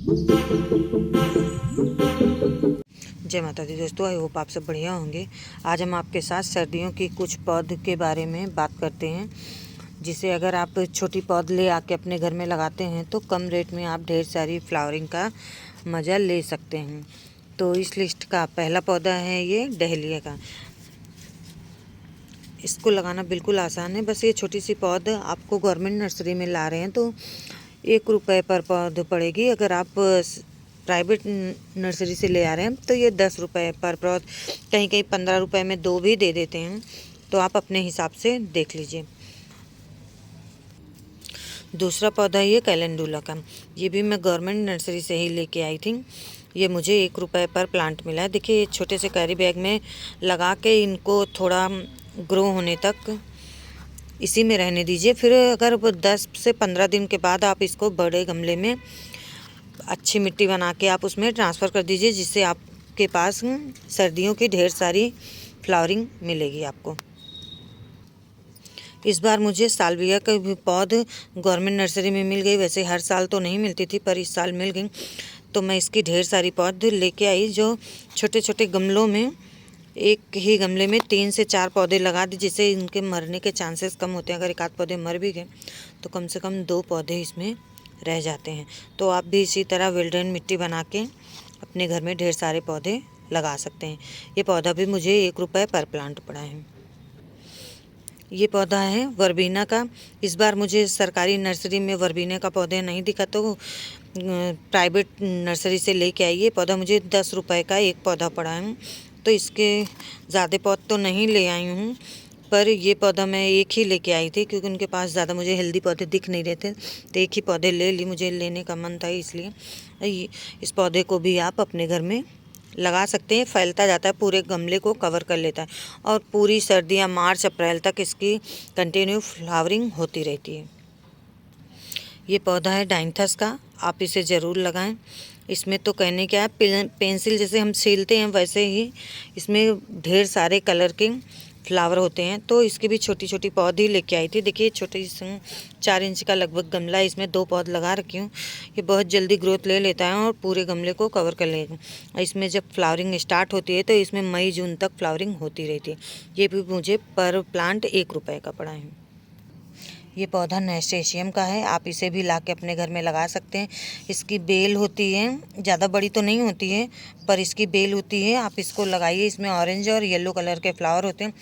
जय माता दी दोस्तों, आई होप आप सब बढ़िया होंगे। आज हम आपके साथ सर्दियों की कुछ पौध के बारे में बात करते हैं, जिसे अगर आप छोटी पौध ले आके अपने घर में लगाते हैं तो कम रेट में आप ढेर सारी फ्लावरिंग का मज़ा ले सकते हैं। तो इस लिस्ट का पहला पौधा है ये डहेलिया का। इसको लगाना बिल्कुल आसान है। बस ये छोटी सी पौध आपको गवर्नमेंट नर्सरी में ला रहे हैं तो 1 रुपये पर पौध पड़ेगी। अगर आप प्राइवेट नर्सरी से ले आ रहे हैं तो ये 10 रुपये पर पौध, कहीं कहीं 15 रुपये में 2 भी दे देते हैं। तो आप अपने हिसाब से देख लीजिए। दूसरा पौधा ये कैलेंडुला का, ये भी मैं गवर्नमेंट नर्सरी से ही लेके आई थी। ये मुझे 1 रुपये पर प्लांट मिला है। देखिए, छोटे से कैरी बैग में लगा के इनको थोड़ा ग्रो होने तक इसी में रहने दीजिए। फिर अगर 10 से 15 दिन के बाद आप इसको बड़े गमले में अच्छी मिट्टी बना के आप उसमें ट्रांसफ़र कर दीजिए, जिससे आपके पास सर्दियों की ढेर सारी फ्लावरिंग मिलेगी आपको। इस बार मुझे सालविया का भी पौध गवर्नमेंट नर्सरी में मिल गई। वैसे हर साल तो नहीं मिलती थी, पर इस साल मिल गई तो मैं इसकी ढेर सारी पौध लेके आई, जो छोटे छोटे गमलों में, एक ही गमले में 3 से 4 पौधे लगा दी, जिससे इनके मरने के चांसेस कम होते हैं। अगर 1 आध पौधे मर भी गए तो कम से कम 2 पौधे इसमें रह जाते हैं। तो आप भी इसी तरह वेल्डेन मिट्टी बना के अपने घर में ढेर सारे पौधे लगा सकते हैं। ये पौधा भी मुझे 1 रुपये पर प्लांट पड़ा है। ये पौधा है वर्बीना का। इस बार मुझे सरकारी नर्सरी में वर्बीना का पौधा नहीं दिखा तो प्राइवेट नर्सरी से लेके आई। ये पौधा मुझे 10 रुपये का एक पौधा पड़ा है। तो इसके ज़्यादा पौध तो नहीं ले आई हूँ, पर ये पौधा मैं एक ही लेके आई थी, क्योंकि उनके पास ज़्यादा मुझे हेल्दी पौधे दिख नहीं रहे थे। तो एक ही पौधे ले ली, मुझे लेने का मन था इसलिए। इस पौधे को भी आप अपने घर में लगा सकते हैं। फैलता जाता है, पूरे गमले को कवर कर लेता है और पूरी सर्दियाँ मार्च अप्रैल तक इसकी कंटिन्यू फ्लावरिंग होती रहती है। ये पौधा है डाइंथस का, आप इसे ज़रूर लगाएं। इसमें तो कहने क्या है, पेंसिल जैसे हम छीलते हैं वैसे ही इसमें ढेर सारे कलर के फ्लावर होते हैं। तो इसकी भी छोटी छोटी पौधी लेके आई थी। देखिए, छोटी 4 इंच का लगभग गमला है, इसमें 2 पौध लगा रखी हूँ। ये बहुत जल्दी ग्रोथ ले लेता है और पूरे गमले को कवर कर लेगा। इसमें जब फ्लावरिंग स्टार्ट होती है तो इसमें मई जून तक फ्लावरिंग होती रहती है। ये भी मुझे पर प्लांट 1 रुपये का पड़ा है। ये पौधा नैस्टेशियम का है, आप इसे भी ला के अपने घर में लगा सकते हैं। इसकी बेल होती है, ज़्यादा बड़ी तो नहीं होती है, पर इसकी बेल होती है। आप इसको लगाइए, इसमें ऑरेंज और येलो कलर के फ्लावर होते हैं।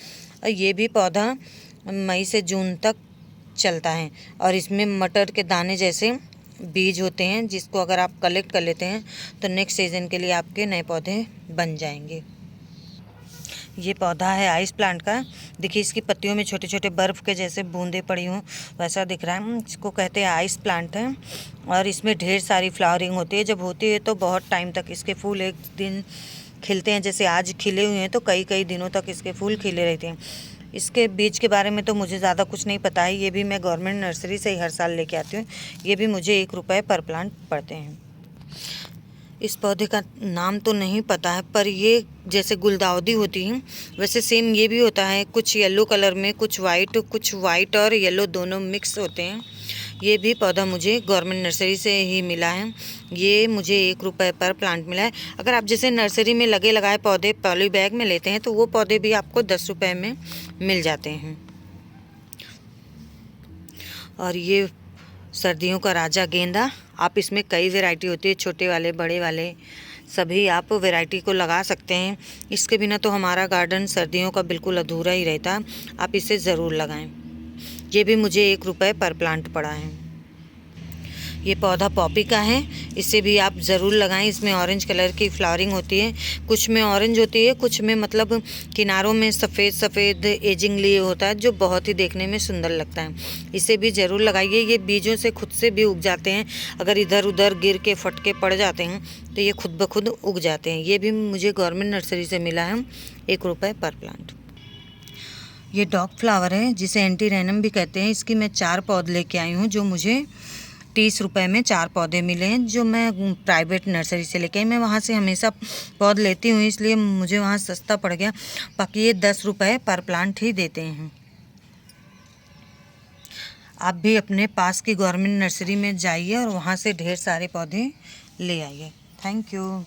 और ये भी पौधा मई से जून तक चलता है। और इसमें मटर के दाने जैसे बीज होते हैं, जिसको अगर आप कलेक्ट कर लेते हैं तो नेक्स्ट सीज़न के लिए आपके नए पौधे बन जाएंगे। ये पौधा है आइस प्लांट का। देखिए, इसकी पत्तियों में छोटे छोटे बर्फ़ के जैसे बूंदें पड़ी हों वैसा दिख रहा है। इसको कहते हैं आइस प्लांट है और इसमें ढेर सारी फ्लावरिंग होती है। जब होती है तो बहुत टाइम तक इसके फूल एक दिन खिलते हैं। जैसे आज खिले हुए हैं तो कई कई दिनों तक इसके फूल खिले रहते हैं। इसके बीज के बारे में तो मुझे ज़्यादा कुछ नहीं पता है। ये भी मैं गवर्नमेंट नर्सरी से ही हर साल लेके आती हूँ। ये भी मुझे 1 रुपये पर प्लांट पड़ते हैं। इस पौधे का नाम तो नहीं पता है, पर ये जैसे गुलदाउदी होती है वैसे सेम ये भी होता है। कुछ येलो कलर में, कुछ वाइट और येलो दोनों मिक्स होते हैं। ये भी पौधा मुझे गवर्नमेंट नर्सरी से ही मिला है। ये मुझे 1 रुपये पर प्लांट मिला है। अगर आप जैसे नर्सरी में लगे लगाए पौधे पॉली बैग में लेते हैं तो वो पौधे भी आपको 10 रुपये में मिल जाते हैं। और ये सर्दियों का राजा गेंदा, आप इसमें कई वैरायटी होती है, छोटे वाले बड़े वाले सभी आप वैरायटी को लगा सकते हैं। इसके बिना तो हमारा गार्डन सर्दियों का बिल्कुल अधूरा ही रहता। आप इसे ज़रूर लगाएं। ये भी मुझे 1 रुपये पर प्लांट पड़ा है। ये पौधा पॉपी का है, इसे भी आप ज़रूर लगाएं। इसमें ऑरेंज कलर की फ्लावरिंग होती है, कुछ में ऑरेंज होती है, कुछ में मतलब किनारों में सफ़ेद सफ़ेद एजिंग लिए होता है, जो बहुत ही देखने में सुंदर लगता है। इसे भी ज़रूर लगाइए। ये बीजों से खुद से भी उग जाते हैं। अगर इधर उधर गिर के फटके पड़ जाते हैं तो ये खुद ब खुद उग जाते हैं। ये भी मुझे गवर्नमेंट नर्सरी से मिला है, 1 रुपये पर प्लांट। ये डॉग फ्लावर है, जिसे एंटीरेनम भी कहते हैं। इसकी मैं 4 पौध लेके आई हूँ, जो मुझे 30 रुपये में 4 पौधे मिले हैं, जो मैं प्राइवेट नर्सरी से लेके आई। मैं वहाँ से हमेशा पौध लेती हूँ, इसलिए मुझे वहाँ सस्ता पड़ गया। बाकी ये 10 रुपये पर प्लांट ही देते हैं। आप भी अपने पास की गवर्नमेंट नर्सरी में जाइए और वहाँ से ढेर सारे पौधे ले आइए। Thank you.